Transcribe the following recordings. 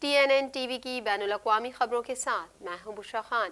TNN TV की बैनुल-अक़वामी खबरों के साथ मैं हूं बुशरा खान।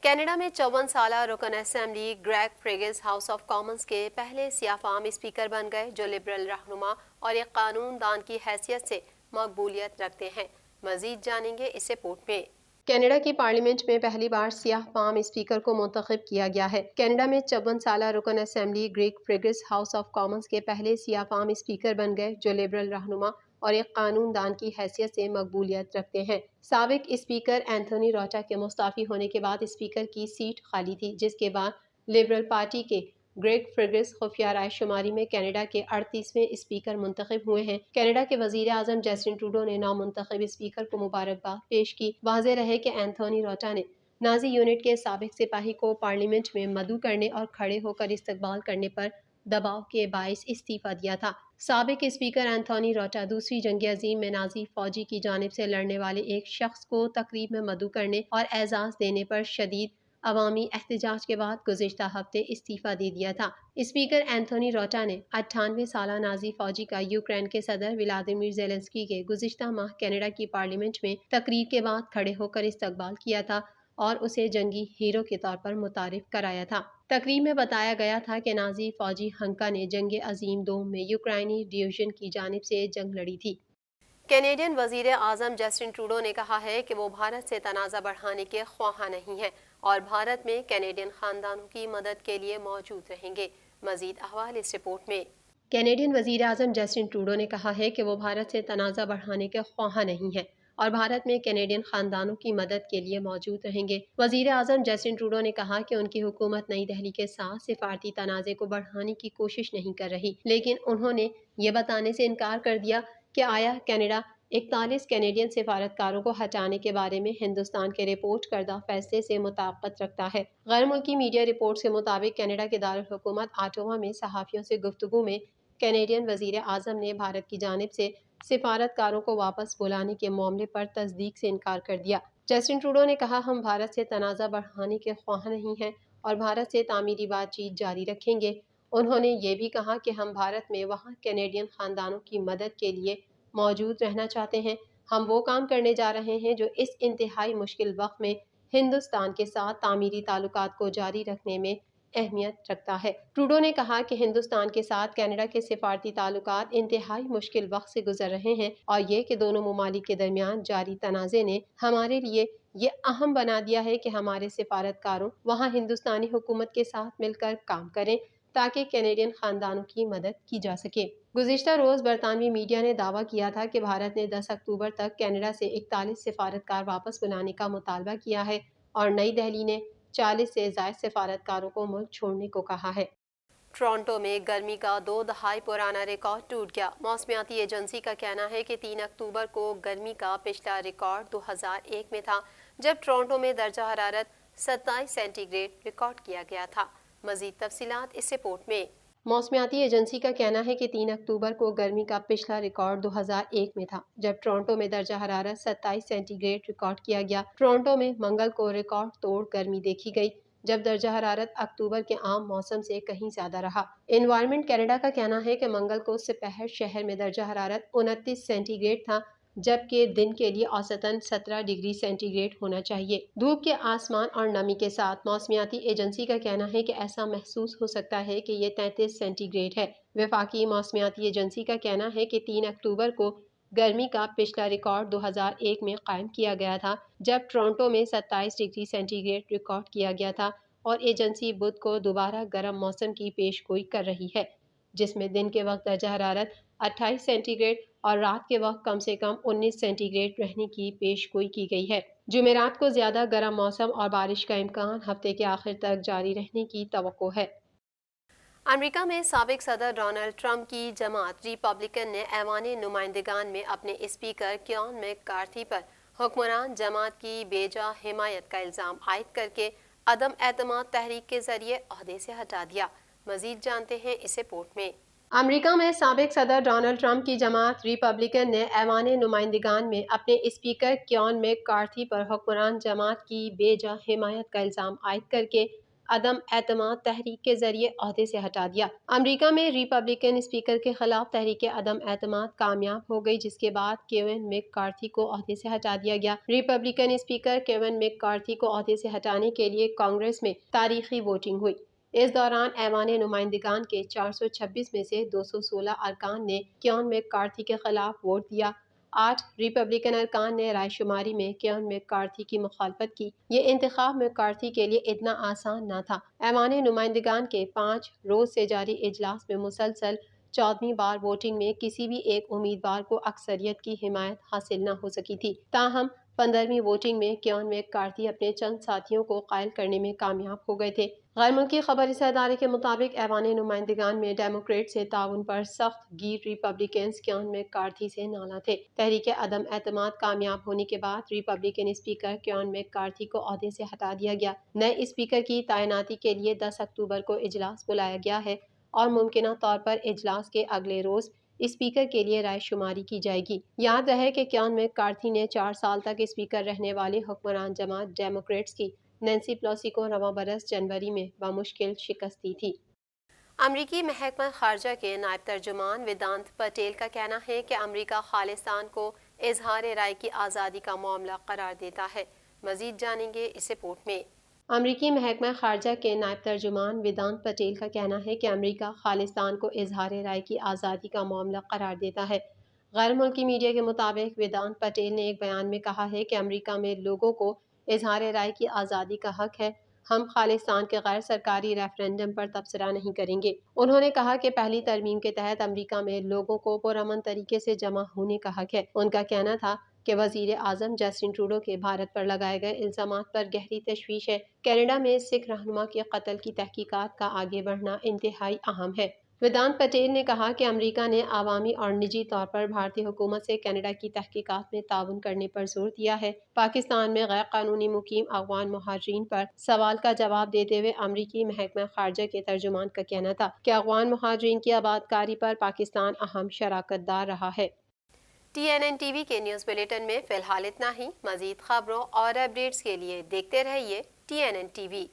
कनाडा में 54 साला रुकन assembly Greg Fergus House of Commons के पहले सियाफाम स्पीकर बन गए, जो लिबरल रहनुमा और एक कानून दान की हैसियत से मकबूलियत रखते हैं। मजीद जानेंगे इस रिपोर्ट में। कनाडा की पार्लियामेंट में पहली बार सियाह फाम स्पीकर को मुंतखब किया गया है। कनाडा में 54 साला रुकन assembly Greg Fergus House of Commons के पहले सियाह फाम स्पीकर बन गए, जो लिबरल रहनुमा और एक कानून दान की हैसियत से मकबूलियत रखते हैं। साबिक स्पीकर एंथोनी रोटा के मुस्ताफी होने के बाद स्पीकर की सीट खाली थी, जिसके बाद लिबरल पार्टी के ग्रेग फ्रिगिस खुफिया राय शुमारी में कनाडा के 38वें स्पीकर मुंतखब हुए हैं। कनाडा के वजीर आजम जस्टिन ट्रूडो ने नामुंतखब स्पीकर को मुबारकबाद पेश की। वाज़ेह रहे कि एंथोनी रोटा ने नाजी यूनिट के साबिक सिपाही को पार्लियामेंट में मदऊ करने और खड़े होकर इस्तकबाल करने पर दबाव के बाइस इस्तीफा दिया था। साबिक स्पीकर एंथोनी रोटा दूसरी जंग अजीम में नाजी फौजी की जानिब से लड़ने वाले एक शख्स को तकरीब में मदऊ करने और एजाज देने पर शदीद अवामी एहतजाज के बाद गुज़िश्ता हफ्ते इस्तीफा दे दिया था। स्पीकर एंथोनी रोटा ने 98 साला नाजी फौजी का यूक्रेन के सदर व्लादिमीर ज़ेलेंस्की के गुज़िश्ता माह कनाडा की पार्लियामेंट में तकरीर के बाद खड़े होकर इस्तकबाल किया था और उसे जंगी हीरो के तौर पर मुतारिफ कराया था। तकरीर में बताया गया था कि नाजी फौजी हंका ने जंग अजीम 2 में यूक्राइनी डिवीजन की जानिब से जंग लड़ी थी। कैनेडियन वजीर आजम जस्टिन ट्रूडो ने कहा है कि वो भारत से तनाज़ा बढ़ाने के ख्वाह नहीं है और भारत में कैनेडियन खानदानों की मदद के लिए मौजूद रहेंगे। मजीद अहवाल इस रिपोर्ट में। कैनेडियन वजीर आजम जस्टिन ट्रूडो ने कहा है कि वो भारत से तनाज़ा बढ़ाने के ख्वाह नहीं है और भारत में कैनेडियन खानदानों की मदद के लिए मौजूद रहेंगे। वजीर आजम जस्टिन ट्रूडो ने कहा कि उनकी हुकूमत नई दिल्ली के साथ सिफारती तनाज़े को बढ़ाने की कोशिश नहीं कर रही, लेकिन उन्होंने ये बताने से इनकार कर दिया कि आया कनाडा 41 कैनेडियन सिफारतकारों को हटाने के बारे में हिंदुस्तान के रिपोर्ट करदा फैसले से मुताबिकत रखता है। गैर मुल्की मीडिया रिपोर्ट के मुताबिक कनाडा के दारुल हुकूमत ऑटावा में सहाफ़ियों से गुफ्तगू में कैनेडियन वजीर आजम ने भारत की जानिब से सिफारतकारों को वापस बुलाने के मामले पर तस्दीक से इनकार कर दिया। जस्टिन ट्रूडो ने कहा, हम भारत से तनाज़ा बढ़ाने के ख्वाह नहीं हैं और भारत से तामीरी बातचीत जारी रखेंगे। उन्होंने ये भी कहा कि हम भारत में वहाँ कैनेडियन खानदानों की मदद के लिए मौजूद रहना चाहते हैं। हम वो काम करने जा रहे हैं जो इस इंतहाई मुश्किल वक्त में हिंदुस्तान के साथ तामीरी ताल्लुकात को जारी रखने में अहमियत रखता है। ट्रूडो ने कहा कि हिंदुस्तान के साथ कनाडा के सिफारती ताल्लुकात इंतहाई मुश्किल वक्त से गुजर रहे हैं और ये कि दोनों ममालिक के दरमियान जारी तनाज़े ने हमारे लिए ये अहम बना दिया है कि हमारे सिफारतकारों वहाँ हिंदुस्तानी हुकूमत के साथ मिलकर काम करें ताकि कैनेडियन खानदानों की मदद की जा सके। गुज़िश्ता रोज़ बरतानवी मीडिया ने दावा किया था कि भारत ने 10 अक्टूबर तक कनाडा से 41 सिफारतकार वापस बुलाने का मुतालबा किया है और नई दिल्ली ने 40 से ज़ायद सिफारतकारों को मुल्क छोड़ने को कहा है। टोरंटो में गर्मी का 2 दहाई पुराना रिकॉर्ड टूट गया। मौसमियाती एजेंसी का कहना है कि 3 अक्टूबर को गर्मी का पिछला रिकॉर्ड 2001 में था, जब टोरंटो में दर्जा हरारत 27 सेंटीग्रेड रिकॉर्ड किया गया था। मजीद तफसीलात इस रिपोर्ट में। मौसमियाती एजेंसी का कहना है कि 3 अक्टूबर को गर्मी का पिछला रिकॉर्ड 2001 में था, जब टोरंटो में दर्जा हरारत 27 सेंटीग्रेड रिकॉर्ड किया गया। टोरंटो में मंगल को रिकॉर्ड तोड़ गर्मी देखी गई, जब दर्जा हरारत अक्टूबर के आम मौसम से कहीं ज्यादा रहा। एनवायरनमेंट कनाडा का कहना है कि मंगल को सिपहर शहर में दर्जा हरारत 29 सेंटीग्रेड था, जबकि दिन के लिए औसतन 17 डिग्री सेंटीग्रेड होना चाहिए। धूप के आसमान और नमी के साथ मौसमियाती एजेंसी का कहना है कि ऐसा महसूस हो सकता है कि ये 33 सेंटीग्रेड है। वफाकी मौसमियाती एजेंसी का कहना है कि 3 अक्टूबर को गर्मी का पिछला रिकॉर्ड 2001 में कायम किया गया था, जब टोरंटो में 27 डिग्री सेंटीग्रेड रिकॉर्ड किया गया था और एजेंसी बुध को दोबारा गर्म मौसम की पेशगोई कर रही है, जिसमें दिन के वक्त दर्जा हरारत 28 सेंटीग्रेड और रात के वक्त कम से कम 19 सेंटीग्रेड रहने की पेशगोई की गई है। जुमेरात को ज्यादा गर्म मौसम और बारिश का इम्कान हफ्ते के आखिर तक जारी रहने की तवक्को है। अमेरिका में साबिक सदर डोनाल्ड ट्रंप की जमात रिपब्लिकन ने ऐवान नुमाइंदगान में अपने स्पीकर केविन मैककार्थी पर हुक्मरान जमात की बेजा हिमायत का इल्ज़ाम आयद करके अदम एतमाद तहरीक के जरिए ओहदे से हटा दिया। मजीद जानते हैं इस रिपोर्ट में। अमेरिका में साबिक सदर डोनाल्ड ट्रंप की जमात रिपब्लिकन ने ऐवान नुमाइंदगान में अपने स्पीकर केविन मैककार्थी पर हुक्मरान जमात की बेजा हिमायत का इल्ज़ाम आयद करके عدم اعتماد تحریک کے ذریعے عہدے سے ہٹا دیا۔ امریکہ میں ریپبلکن اسپیکر کے خلاف تحریک عدم اعتماد کامیاب ہو گئی، جس کے بعد کیون میک کارتھی کو عہدے سے ہٹا دیا گیا۔ ریپبلکن اسپیکر کیون میک کارتھی کو عہدے سے ہٹانے کے لیے کانگریس میں تاریخی ووٹنگ ہوئی۔ اس دوران ایوان نمائندگان کے 426 میں سے 216 ارکان نے کیون میک کارتھی کے خلاف ووٹ دیا۔ 8 ریپبلکن ارکان نے رائے شماری میں کیون میک کارتھی کی مخالفت کی۔ یہ انتخاب میک کارتھی کے لیے اتنا آسان نہ تھا۔ ایوان نمائندگان کے 5 روز سے جاری اجلاس میں مسلسل 14ویں بار ووٹنگ میں کسی بھی ایک امیدوار کو اکثریت کی حمایت حاصل نہ ہو سکی تھی۔ تاہم 15ویں ووٹنگ میں کیون میک کارتھی اپنے چند ساتھیوں کو قائل کرنے میں کامیاب ہو گئے تھے۔ غیر ملکی خبر رساں ادارے کے مطابق ایوان نمائندگان میں ڈیموکریٹ سے تعاون پر سخت گیر ریپبلکنز کیون میک کارتھی سے نالاں تھے۔ تحریک عدم اعتماد کامیاب ہونے کے بعد ریپبلکن اسپیکر کیون میک کارتھی کو عہدے سے ہٹا دیا گیا۔ نئے اسپیکر کی تعیناتی کے لیے 10 اکتوبر کو اجلاس بلایا گیا ہے اور ممکنہ طور پر اجلاس کے اگلے روز اسپیکر کے لیے رائے شماری کی جائے گی۔ یاد رہے کہ کیون میک کارتھی نے 4 سال تک اسپیکر رہنے والے حکمران جماعت ڈیموکریٹس کی نینسی پیلوسی کو رواں برس جنوری میں بمشکل شکست دی تھی۔ امریکی محکمہ خارجہ کے نائب ترجمان ویدانت پٹیل کا کہنا ہے کہ امریکہ خالصتان کو اظہار رائے کی آزادی کا معاملہ قرار دیتا ہے۔ مزید جانیں گے اس رپورٹ میں۔ امریکی محکمہ خارجہ کے نائب ترجمان ویدانت پٹیل کا کہنا ہے کہ امریکہ خالصتان کو اظہار رائے کی آزادی کا معاملہ قرار دیتا ہے۔ غیر ملکی میڈیا کے مطابق ویدانت پٹیل نے ایک بیان میں کہا ہے کہ امریکہ میں لوگوں کو اظہار رائے کی آزادی کا حق ہے۔ ہم خالصتان کے غیر سرکاری ریفرینڈم پر تبصرہ نہیں کریں گے۔ انہوں نے کہا کہ پہلی ترمیم کے تحت امریکہ میں لوگوں کو پرامن طریقے سے جمع ہونے کا حق ہے۔ ان کا کہنا تھا کہ وزیر اعظم جسٹن ٹروڈو کے بھارت پر لگائے گئے الزامات پر گہری تشویش ہے۔ کینیڈا میں سکھ رہنما کے قتل کی تحقیقات کا آگے بڑھنا انتہائی اہم ہے۔ ویدانت پٹیل نے کہا کہ امریکہ نے عوامی اور نجی طور پر بھارتی حکومت سے کینیڈا کی تحقیقات میں تعاون کرنے پر زور دیا ہے۔ پاکستان میں غیر قانونی مقیم افغان مہاجرین پر سوال کا جواب دیتے ہوئے امریکی محکمہ خارجہ کے ترجمان کا کہنا تھا کہ افغان مہاجرین کی آبادکاری پر پاکستان اہم شراکت دار رہا ہے۔ TNN ٹی وی کے نیوز بلیٹن میں فی الحال اتنا ہی۔ مزید خبروں اور اپڈیٹس کے لیے دیکھتے رہیے TNN ٹی وی۔